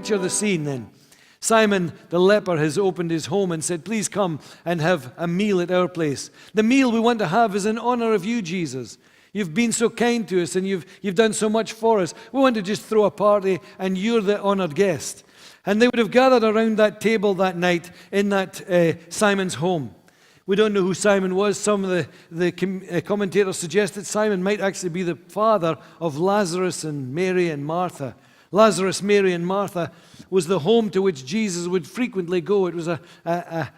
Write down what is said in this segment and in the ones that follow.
picture the scene then. Simon the leper has opened his home and said, please come and have a meal at our place. The meal we want to have is in honor of you, Jesus. You've been so kind to us and you've done so much for us. We want to just throw a party and you're the honored guest. And they would have gathered around that table that night in that Simon's home. We don't know who Simon was. Some of the commentators suggest that Simon might actually be the father of Lazarus and Mary and Martha. Lazarus, Mary, and Martha was the home to which Jesus would frequently go. It was a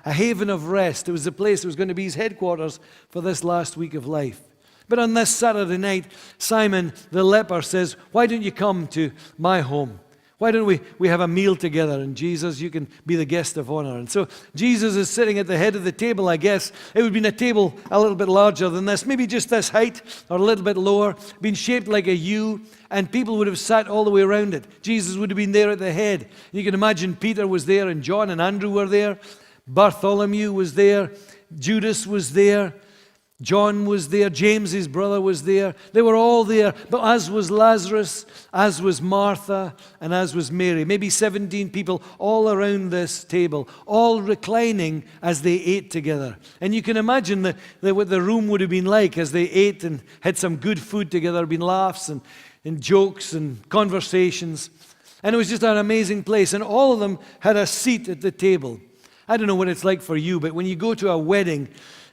haven of rest. It was the place that was going to be his headquarters for this last week of life. But on this Saturday night, Simon the leper says, why don't you come to my home? Why don't we have a meal together? And Jesus, you can be the guest of honor. And so Jesus is sitting at the head of the table, I guess. It would have been a table a little bit larger than this, maybe just this height or a little bit lower, been shaped like a U, and people would have sat all the way around it. Jesus would have been there at the head. You can imagine Peter was there, and John and Andrew were there. Bartholomew was there. Judas was there. John was there, James, his brother, was there. They were all there, but as was Lazarus, as was Martha, and as was Mary. Maybe 17 people all around this table, all reclining as they ate together. And you can imagine what the room would have been like as they ate and had some good food together. There had been laughs and jokes and conversations. And it was just an amazing place. And all of them had a seat at the table. I don't know what it's like for you, but when you go to a wedding,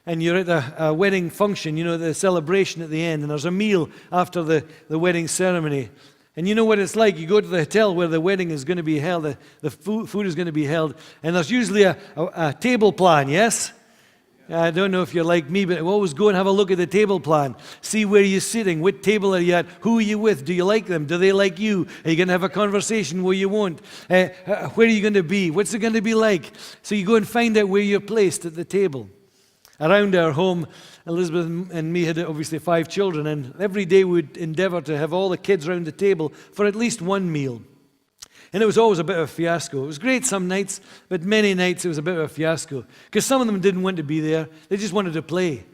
and you're at a wedding function, you know, the celebration at the end, and there's a meal after the wedding ceremony. And you know what it's like. You go to the hotel where the wedding is going to be held, the food is going to be held, and there's usually a table plan, yes? I don't know if you're like me, but always go and have a look at the table plan. See where you're sitting, what table are you at, who are you with, do you like them, do they like you? Are you going to have a conversation where you won't? Where are you going to be? What's it going to be like? So you go and find out where you're placed at the table. Around our home, Elizabeth and me had obviously 5 children, and every day we'd endeavor to have all the kids around the table for at least one meal. And it was always a bit of a fiasco. It was great some nights, but many nights it was a bit of a fiasco. Because some of them didn't want to be there. They just wanted to play.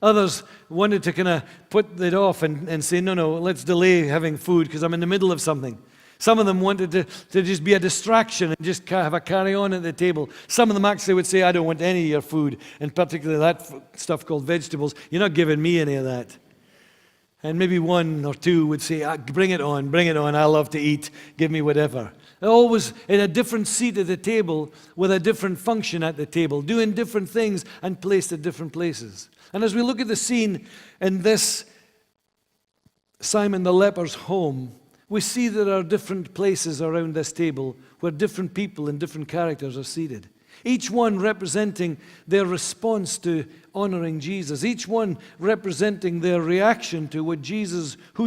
Others wanted to kind of put it off and say, no, let's delay having food because I'm in the middle of something. Some of them wanted to just be a distraction and just have a carry-on at the table. Some of them actually would say, I don't want any of your food, and particularly that stuff called vegetables. You're not giving me any of that. And maybe 1 or 2 would say, bring it on, I love to eat, give me whatever. They're always in a different seat at the table with a different function at the table, doing different things and placed at different places. And as we look at the scene in this Simon the leper's home, we see there are different places around this table where different people and different characters are seated. Each one representing their response to honoring Jesus. Each one representing their reaction to who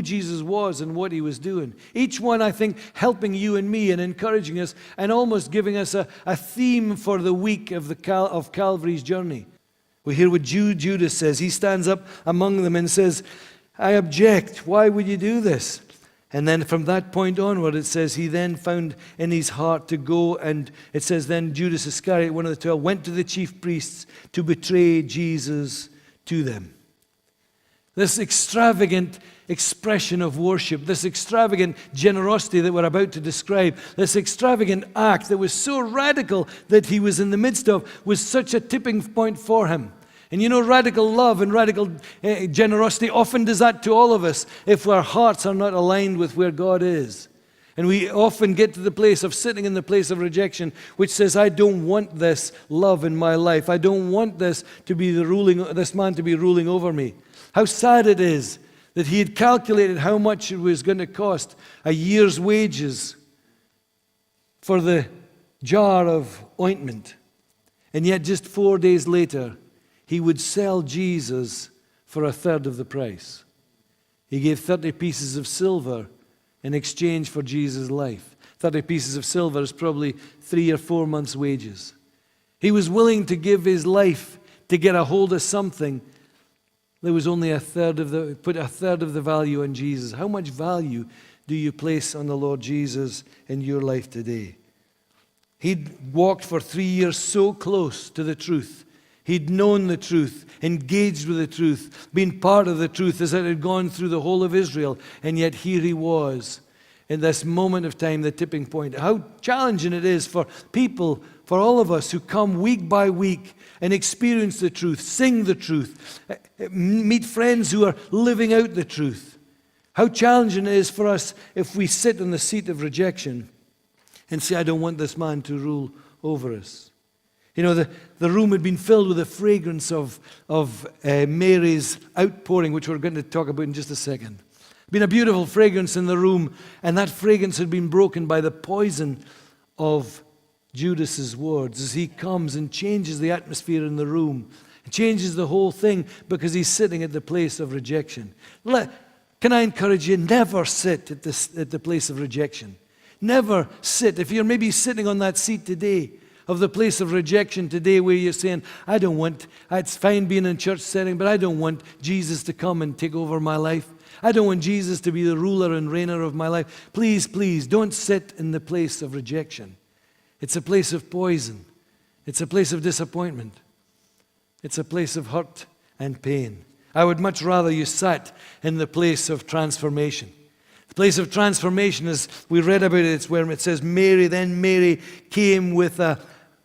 Jesus was and what he was doing. Each one, I think, helping you and me and encouraging us and almost giving us a theme for the week of Calvary's journey. We hear what Judas says. He stands up among them and says, I object. Why would you do this? And then from that point onward, it says he then found in his heart to go, and it says then Judas Iscariot, one of the 12, went to the chief priests to betray Jesus to them. This extravagant expression of worship, this extravagant generosity that we're about to describe, this extravagant act that was so radical that he was in the midst of, was such a tipping point for him. And you know, radical love and radical generosity often does that to all of us if our hearts are not aligned with where God is. And we often get to the place of sitting in the place of rejection, which says, I don't want this love in my life. I don't want this man to be ruling over me. How sad it is that he had calculated how much it was going to cost, a year's wages for the jar of ointment. And yet just 4 days later, he would sell Jesus for 1/3 of the price. He gave 30 pieces of silver in exchange for Jesus' life. 30 pieces of silver is probably 3 or 4 months' wages. He was willing to give his life to get a hold of something that was only put 1/3 of the value on Jesus. How much value do you place on the Lord Jesus in your life today? He'd walked for 3 years so close to the truth. He'd known the truth, engaged with the truth, been part of the truth as it had gone through the whole of Israel. And yet here he was in this moment of time, the tipping point. How challenging it is for people, for all of us who come week by week and experience the truth, sing the truth, meet friends who are living out the truth. How challenging it is for us if we sit on the seat of rejection and say, I don't want this man to rule over us. You know, the room had been filled with the fragrance of Mary's outpouring, which we're going to talk about in just a second. Been a beautiful fragrance in the room, and that fragrance had been broken by the poison of Judas's words as he comes and changes the atmosphere in the room, changes the whole thing because he's sitting at the place of rejection. Can I encourage you, never sit at the place of rejection. Never sit. If you're maybe sitting on that seat today, of the place of rejection today where you're saying, it's fine being in church setting, but I don't want Jesus to come and take over my life. I don't want Jesus to be the ruler and reigner of my life. Please, please, don't sit in the place of rejection. It's a place of poison. It's a place of disappointment. It's a place of hurt and pain. I would much rather you sat in the place of transformation. The place of transformation, as we read about it, it's where it says then Mary came with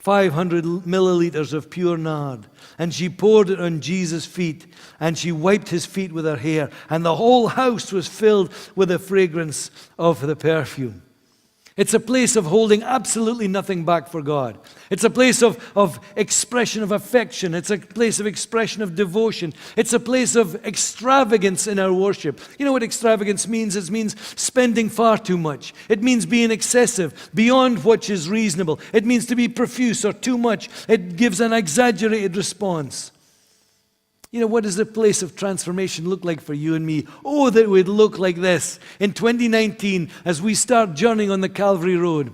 500 milliliters of pure nard, and she poured it on Jesus' feet, and she wiped his feet with her hair, and the whole house was filled with the fragrance of the perfume. It's a place of holding absolutely nothing back for God. It's a place of expression of affection. It's a place of expression of devotion. It's a place of extravagance in our worship. You know what extravagance means? It means spending far too much. It means being excessive, beyond what is reasonable. It means to be profuse or too much. It gives an exaggerated response. You know, what does the place of transformation look like for you and me? Oh, that it would look like this in 2019 as we start journeying on the Calvary Road.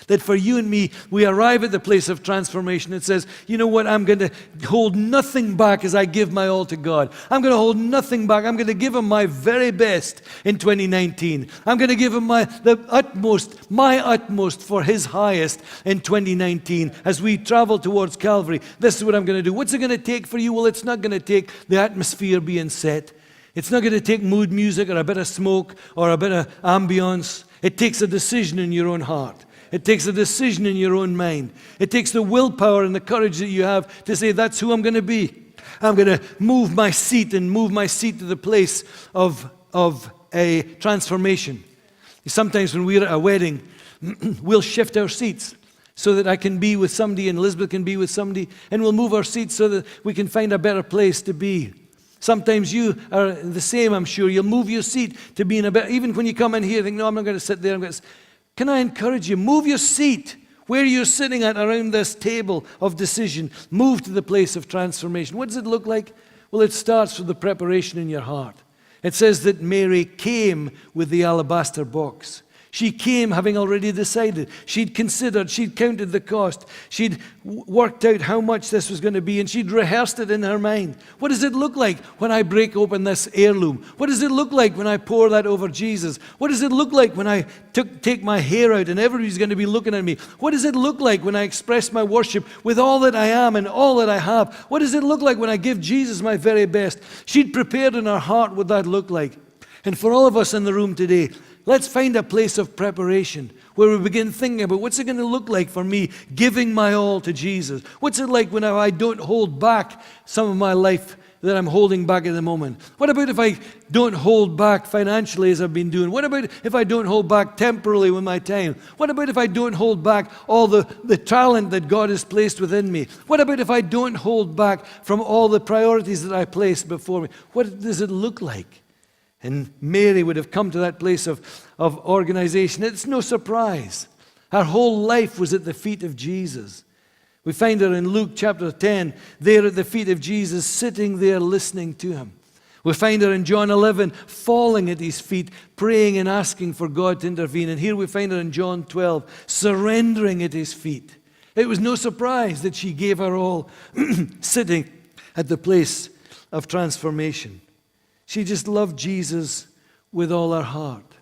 That for you and me, we arrive at the place of transformation. It says, you know what, I'm going to hold nothing back as I give my all to God. I'm going to hold nothing back. I'm going to give him my very best in 2019. I'm going to give him my utmost for his highest in 2019 as we travel towards Calvary. This is what I'm going to do. What's it going to take for you? Well, it's not going to take the atmosphere being set. It's not going to take mood music or a bit of smoke or a bit of ambience. It takes a decision in your own heart. It takes a decision in your own mind. It takes the willpower and the courage that you have to say, that's who I'm going to be. I'm going to move my seat to the place of a transformation. Sometimes when we're at a wedding, we'll shift our seats so that I can be with somebody and Elizabeth can be with somebody, and we'll move our seats so that we can find a better place to be. Sometimes you are the same, I'm sure. You'll move your seat to be in a better, even when you come in here, you think, no, I'm not going to sit there. Can I encourage you, move your seat where you're sitting at around this table of decision. Move to the place of transformation. What does it look like? Well, it starts with the preparation in your heart. It says that Mary came with the alabaster box. She came having already decided. She'd considered, she'd counted the cost. She'd worked out how much this was going to be, and she'd rehearsed it in her mind. What does it look like when I break open this heirloom? What does it look like when I pour that over Jesus? What does it look like when I take my hair out and everybody's going to be looking at me? What does it look like when I express my worship with all that I am and all that I have? What does it look like when I give Jesus my very best? She'd prepared in her heart what that looked like. And for all of us in the room today, let's find a place of preparation where we begin thinking about what's it going to look like for me giving my all to Jesus? What's it like when I don't hold back some of my life that I'm holding back at the moment? What about if I don't hold back financially as I've been doing? What about if I don't hold back temporally with my time? What about if I don't hold back all the talent that God has placed within me? What about if I don't hold back from all the priorities that I place before me? What does it look like? And Mary would have come to that place of organization. It's no surprise. Her whole life was at the feet of Jesus. We find her in Luke chapter 10, there at the feet of Jesus, sitting there listening to him. We find her in John 11, falling at his feet, praying and asking for God to intervene. And here we find her in John 12, surrendering at his feet. It was no surprise that she gave her all, sitting at the place of transformation. She just loved Jesus with all her heart.